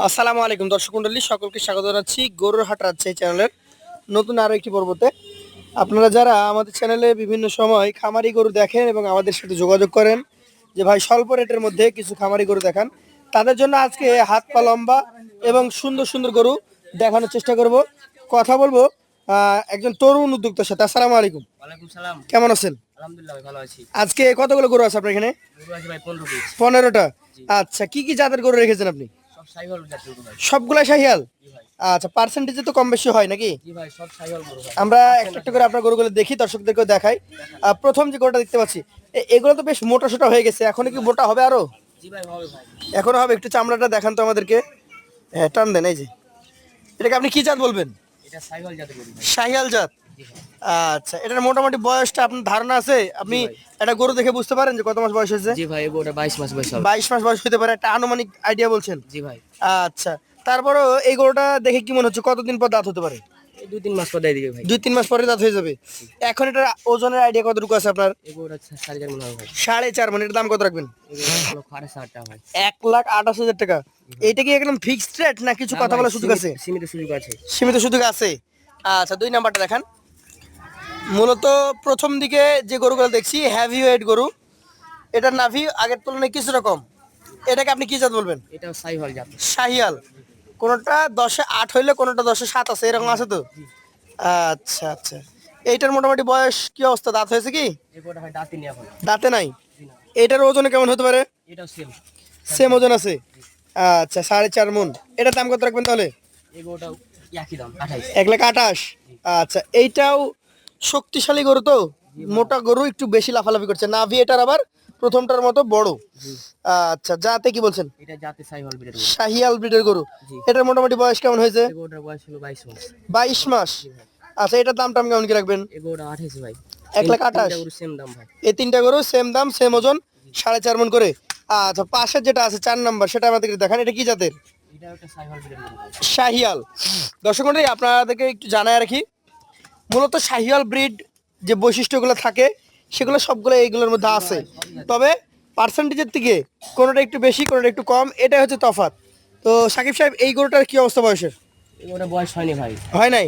আসসালামু আলাইকুম দর্শক মণ্ডলী, সকলকে স্বাগত জানাচ্ছি গরুর হাট রাজশাহী চ্যানেলের নতুন আরো একটি পর্বতে। আপনারা যারা আমাদের চ্যানেলে বিভিন্ন সময় খামারি গরু দেখেন এবং আমাদের সাথে যোগাযোগ করেন যে ভাই স্বল্প রেটের মধ্যে কিছু খামারি গরু দেখান, তাদের জন্য আজকে হাত পা লম্বা এবং সুন্দর সুন্দর গরু দেখানোর চেষ্টা করব। কথা বলবো একজন তরুণ উদ্যোক্তার সাথে। আসসালামু আলাইকুম। ওয়ালাইকুম সালাম। কেমন আছেন? আলহামদুলিল্লাহ ভাই, ভালো আছি। আজকে কতগুলো গরু আছে আপনার এখানে? গরু আছে ভাই 15 পিস। 15টা। জি। আচ্ছা, কি কি জাতের গরু রেখেছেন আপনি? সব সাইহল জাতের গরু ভাই। সবগুলা শাহিয়াল? জি ভাই। আচ্ছা, পার্সেন্টেজে তো কম বেশি হয় নাকি? জি ভাই, সব সাইহল গরু ভাই। আমরা একটা একটা করে আপনার গরুগুলো দেখি, দর্শকদেরকেও দেখাই। প্রথম যে গরুটা দেখতে পাচ্ছি, এগুলো তো বেশ মোটা সোটা হয়ে গেছে, এখন কি মোটা হবে আরো? জি ভাই, হবে ভাই। এখনো হবে? একটু চামড়াটা দেখান তো আমাদেরকে। হ্যাঁ, টান দেন। এই যে এটাকে আপনি কি জাত বলবেন? এটা সাইহল জাতের গরু ভাই। শাহিয়াল জাত। জি ভাই। আচ্ছা, এটার মোটামুটি বয়সটা আপনার ধারণা আছে? আপনি জি ভাই। একটা গরু দেখে বুঝতে পারেন যে কত মাস বয়স হয়েছে? জি ভাই, গরুটা 22 মাস বয়স হবে। 22 মাস বয়স হতে পারে, একটা আনুমানিক আইডিয়া বলছেন? জি ভাই। আচ্ছা, তারপরও এই গরুটা দেখে কি মনে হচ্ছে কতদিন পর দাঁত হতে পারে? এই 2-3 মাস পর দিয়ে দিবে ভাই। 2-3 মাস পরে দাঁত হয়ে যাবে। এখন এটার ওজনের আইডিয়া কতটুকু আছে আপনার? এই গরুটা 4.5 মণ হবে ভাই। 4.5 মণ। এটার দাম কত রাখবেন? এই গরুটা 1,60,000 টাকা ভাই। 1,28,000 টাকা। এইটা কি একদম ফিক্সড রেট না কিছু না কথা ভাই, বলার সুযোগ আছে? সীমিত সুযোগ আছে। সীমিত সুযোগ আছে। আচ্ছা, 2 নাম্বারটা দেখান। মূলত প্রথম দিকে যে গরুগুলো দেখছি হেভি ওয়েট গরু, এটার নাভি আগের তুলনায় কিছুটা কম। এটাকে আপনি কি জাত বলবেন? এটাও সাইহল জাত। শাহিয়াল। কোনোটা 10-এ 8 হইলে কোনোটা 10-এ 7 আছে, এরকম আছে তো? আচ্ছা আচ্ছা, এইটার মোটামুটি বয়স কি অবস্থা? দাঁত হয়েছে কি? এই গরুটা ভাই দাঁতে নেই এখন। দাঁতে নাই। জি না। এটার ওজনে কেমন হতে পারে? এটাও সেম। সেম ওজন আছে। আচ্ছা, 4.5 মণ। এটার দাম কত রাখবেন তাহলে? এই গরুটাও একই দাম 28। 1,28,000। আচ্ছা, এইটাও শক্তিশালী গরু তো, মোটা গরু, একটু বেশি লাফালাফি করছে। নাভি এটার আবার প্রথমটার মতো বড়। জি। আচ্ছা, যাতে কি বলছেন? এটা জাতে সাইহল ব্রিডের গরু। শাহিয়াল ব্রিডের গরু। জি। এটার মোটামুটি বয়স কেমন হয়েছে? এই গরুটার বয়স হলো 22 মাস। 22 মাস। জি ভাই। আচ্ছা, এটার দামটা আমি কেমন কি রাখবেন? এই গরুটা 28 ভাই। 1,28,000। তিনটা গরু সেম দাম ভাই। এই 3টা গরু সেম দাম, সেম ওজন, 4.5 মণ করে। আচ্ছা, পাশের যেটা আছে 4 নাম্বার, সেটা আমাদেরকে দেখান। এটা কি জাতের? এটা একটা সাইহল ব্রিডের গরু ভাই। শাহিয়াল। দর্শক মণ্ডলী, আপনাদেরকে একটু জানায় রাখি, মূলত শাহিয়াল ব্রিড যে বৈশিষ্ট্যগুলো থাকে সেগুলো সবগুলো এইগুলোর মধ্যে আছে, তবে পার্সেন্টেজের থেকে কোনোটা একটু বেশি, কোনোটা একটু কম, এটাই হচ্ছে তফাৎ। তো সাকিব সাহেব, এই গরুটার কি অবস্থা বয়সের? এই গরুটার বয়স হয়নি ভাই। হয় নাই?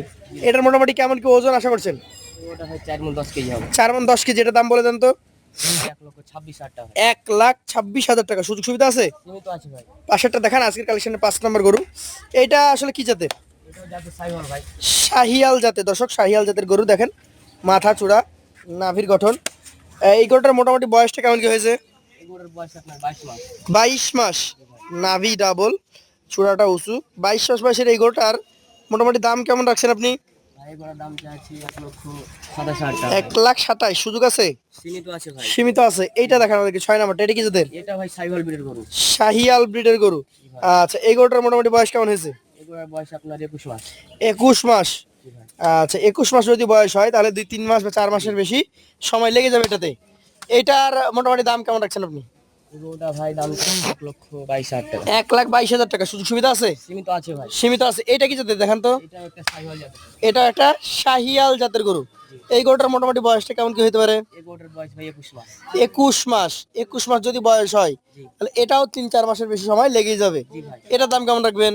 এটার মোটামুটি কেমন কি ওজন আশা করছেন? এই গরুটা ভাই 4 মণ 10 কেজি হবে। 4 মণ 10 কেজি। এটার দাম বলে দেন তো। 1,26,000 টাকা ভাই। 1,26,000 টাকা। সুযোগ সুবিধা আছে? সীমিত আছে ভাই। পাশেরটা দেখান, আজকের কালেকশনের 5 নম্বর গরু। এইটা আসলে কি জাতের? এটাও জাতে সাইহল ভাই। শাহিয়াল জাতের। দর্শক, শাহিয়াল জাতের গরু দেখেন, মাথা চূড়া, নাভির গঠন। এই গরুটার মোটামুটি বয়সটা কেমন কি হয়েছে? এই গরুর বয়স আপনার 22 মাস। 22 মাস। নাভি ডাবল, চূড়াটা উঁচু। 22 মাস বয়সের এই গরুটার মোটামুটি দাম কেমন রাখছেন আপনি? ভাই এই গরুর দাম চাচ্ছি 1,27,000 টাকা। 1,27,000। সুযোগ আছে? সীমিত আছে ভাই। সীমিত আছে। এইটা দেখান আমাদেরকে, 6 নাম্বারটা। এটা কি জাতের? এটা ভাই সাইহল ব্রিডের গরু। শাহিয়াল ব্রিডের গরু। আচ্ছা, এই গরুটার মোটামুটি বয়স কেমন হয়েছে? এই গরুর বয়স আপনার 21 মাস। 21 মাস। জি ভাই। আচ্ছা, 21 মাস যদি বয়স হয় তাহলে 2-3 মাস বা 4 মাসের বেশি সময় লেগে যাবে এটাতে। এইটার মোটামুটি দাম কেমন রাখছেন আপনি? এই গরুটা ভাই দাম 1,22,000 টাকা। 1,22,000 টাকা। সুযোগ সুবিধা আছে? সীমিত আছে ভাই। সীমিত আছে। এটা কি জাতের দেখান তো। এটা একটা সাইহল জাতের। এটা একটা শাহিয়াল জাতের গরু। এই গরুটার মোটামুটি বয়সটা কেমন কি হতে পারে? এই গরুটার বয়স ভাই 21 মাস। 21 মাস। 21 মাস যদি বয়স হয় জি। তাহলে এটাও 3-4 মাসের বেশি সময় লেগেই যাবে। জি ভাই। এটার দাম কেমন রাখবেন?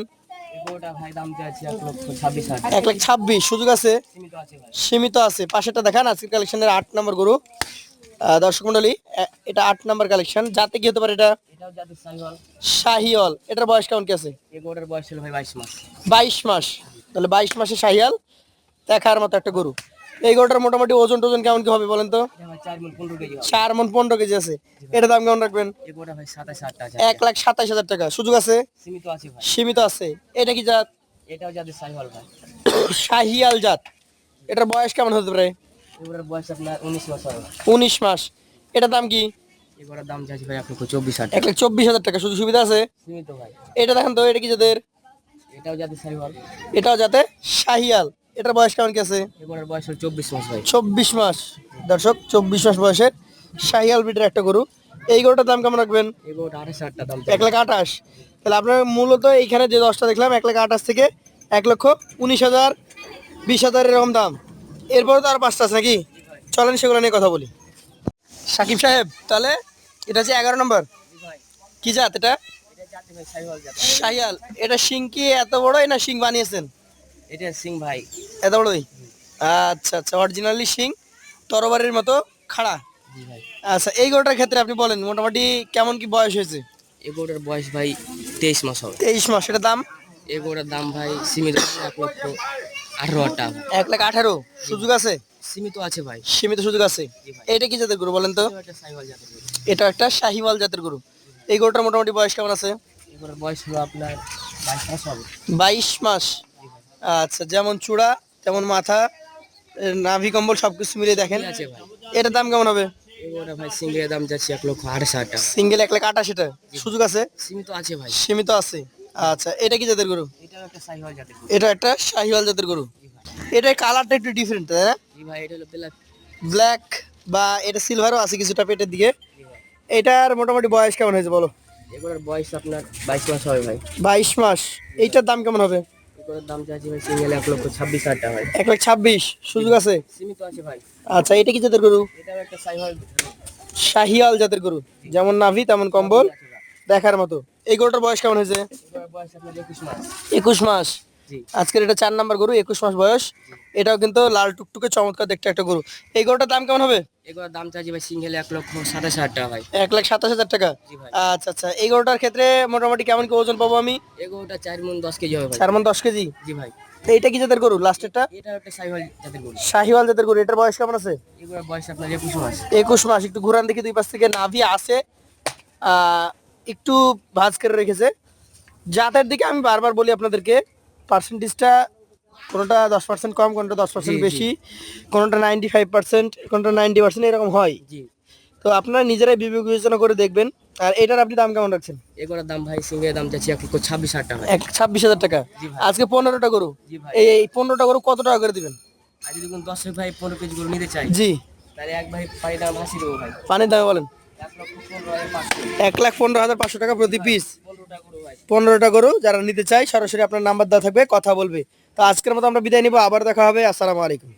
এই গরুটা ভাই দাম চাচ্ছি 1,26,000 টাকা। 1,26,000। সুযোগ আছে? সীমিত আছে ভাই। সীমিত আছে। পাশেরটা দেখান, আজকের কালেকশনের 8 নম্বর গরু। দর্শক মন্ডলী, এটা 8 নম্বর কালেকশন। যাতে কি হতে পারে এটা? এটাও জাতে সাইহল। শাহিয়াল। এটার বয়স কেমন কি আছে? এই গরুটার বয়স ছিল ভাই 22 মাস। 22 মাস। তাহলে 22 মাসে শাহিয়াল দেখার মতো একটা গরু। এই গরুটার মোটামুটি ওজন টোজন কেমন কি হবে বলেন তো? এটা ভাই 4 মণ 15 কেজি হবে। 4 মণ 15 কেজি আছে। এটার দাম কেমন রাখবেন? এই গরুটা ভাই 27,000 টাকা। 1,27,000 টাকা। সুযোগ আছে? সীমিত আছে ভাই। সীমিত আছে। এটা কি জাত? এটাও জাতে সাইহল ভাই। শাহিয়াল জাত। এটার বয়স কেমন হতে পারে? এই গরুটার বয়স আপনার 19 মাস হবে। 19 মাস। এটার দাম কি? এই গরুটার দাম চাচ্ছি ভাই 1,24,000 টাকা। 1,24,000 টাকা। সুযোগ সুবিধা আছে? সীমিত ভাই। এটা দেখেন তো, এটা কি জাতের? এটাও জাতে সাইহল। এটাও যাতে শাহিয়াল। এটার বয়স কেমন কি আছে? এই গরুটার বয়স হলো 24 মাস ভাই। 24 মাস। দর্শক, 24 মাস বয়সের শাহিয়াল ব্রিডের একটা গরু। এই গরুটার দাম কেমন রাখবেন? এই গরুটা 28,000 টাকা দাম। 1,28,000। তাহলে আপনার মূলত এইখানে যে 10টা দেখলাম 1,28,000 থেকে 1,19,000, 20,000 এরকম দাম। এরপরে তো আর 5টা আছে নাকি? চলেন সেগুলো নিয়ে কথা বলি। সাকিব সাহেব, তাহলে এটা হচ্ছে 11 নম্বর। জি ভাই। কি জাত এটা? এটা জাতি ভাই সাইওয়াল জাতি। শাহিয়াল। এটা শিং কি এত বড়ই না শিং বানিয়েছেন? এটা সিং ভাই। এত বড়ই? আচ্ছা আচ্ছা, অরিজিনালি শিং তরবারির মতো খাড়া। জি ভাই। আচ্ছা, এই গরুটার ক্ষেত্রে আপনি বলেন মোটামুটি কেমন কি বয়স হয়েছে? এই গরুটার বয়স ভাই 23 মাস হবে। 23 মাস। এটার দাম? এই গরুটার দাম ভাই সীমিত 1,18,000 টাকা। 1,18,000। সুযোগ আছে? সীমিত আছে ভাই। সীমিত সুযোগ আছে। জি ভাই। এটা কি জাতের গরু বলেন তো? এটা একটা সাইওয়াল জাতের গরু। এটা একটা শাহিওয়াল জাতের গরু। এই গরুটার মোটামুটি বয়স কেমন আছে? এই গরুর বয়স হলো আপনার 22 মাস হবে। 22 মাস। জি ভাই। আচ্ছা, যেমন চূড়া তেমন মাথা, নাভি কম্বল সবকিছু মিলিয়ে দেখেন। ঠিক আছে ভাই। এটার দাম কেমন হবে? এই গরুটা ভাই সিঙ্গের দাম যাচ্ছে 1,28,000 টাকা। সিঙ্গেল 1,88,000 টাকা। সুযোগ আছে? সীমিত আছে ভাই। সীমিত আছে। আচ্ছা, এটা কি জাতের গরু? এটাও একটা সাইওয়াল জাতের গরু। এটা একটা শাহিওয়াল জাতের গরু। জি ভাই। এটার কালারটা একটু ডিফারেন্ট, তাই না? জি ভাই, এটা হলো ব্ল্যাক। ব্ল্যাক বা এটা সিলভারও আছে কিছুটা পেটের দিকে। জি ভাই। এটার মোটামুটি বয়স কেমন হয়েছে বলো? এগুলোর বয়স আপনার 22 মাস হবে ভাই। 22 মাস। এইটার দাম কেমন হবে? এগুলোর দাম চাচ্ছি ভাই সিঙ্গেল 1,26,000 টাকা ভাই। 1,26,000। সুযোগ আছে? সীমিত আছে ভাই। আচ্ছা, এটা কি জাতের গরু? এটাও একটা সাইওয়াল। শাহিয়াল জাতের গরু, যেমন নাভি তেমন কম্বল, দেখার মতো। এই গরুটার বয়স কেমন হয়েছে? এগুলোর বয়স আপনার 21 মাস। 21 মাস। জি। আজকের এটা 4 নাম্বার গরু, 21 মাস বয়স। এটাও কিন্তু লাল টুকটুকে চমৎকার দেখতে একটা গরু। এই গরুটার দাম কেমন হবে? এগুলোর দাম চাচ্ছি ভাই সিঙ্গেল 1,27,000 টাকা ভাই। 1,27,000 টাকা। জি ভাই। আচ্ছা আচ্ছা, এই গরুটার ক্ষেত্রে মোটামুটি কেমন কি ওজন পাবো আমি? এগুলোটা 4 মণ 10 কেজি হবে ভাই। 4 মণ 10 কেজি। জি ভাই। এইটা কি জাতের গরু লাস্টেরটা? এটাও একটা সাইওয়াল জাতের গরু। শাহিওয়াল জাতের গরু। এটার বয়স কেমন আছে? এগুলোর বয়স আপনার 21 মাস। 21 মাস। একটু ঘুরান দেখি, দুই পাশ থেকে নাভি আছে, একটু ভাঁজ করে রেখেছে। জাতের দিকে আমি বারবার বলি আপনাদেরকে, পার্সেন্টেজটা কোনোটা 10% কম, কোনোটা 10% জি, জি। বেশি, কোনোটা 95%, কোনোটা 90%, এরকম হয়। জি। তো আপনারা নিজেরাই বিবেচনা করে দেখবেন। আর এটার আপনি দাম কেমন রাখছেন? এগুলোর দাম ভাই সিঙ্গেল দাম চাচ্ছি 1,26,000 টাকা ভাই। 26,000 টাকা। জি ভাই। আজকে 15টা গরু। জি ভাই। এই 15টা গরু কত টাকা করে দিবেন? আর যদি কোনো 10 ভাই 15 কেজি গরু নিতে চাই, জি। তাহলে এক ভাই পানি দাম 80 দেবো ভাই। পানির দামে বলেন। 1,15,500। 1,15,500 টাকা প্রতি পিস। 15টা গরু ভাই। 15টা গরু যারা নিতে চায় সরাসরি আপনার নাম্বার দেওয়া থাকবে, কথা বলবে। তো আজকের মতো আমরা বিদায় নিব, আবার দেখা হবে। আসসালামু আলাইকুম।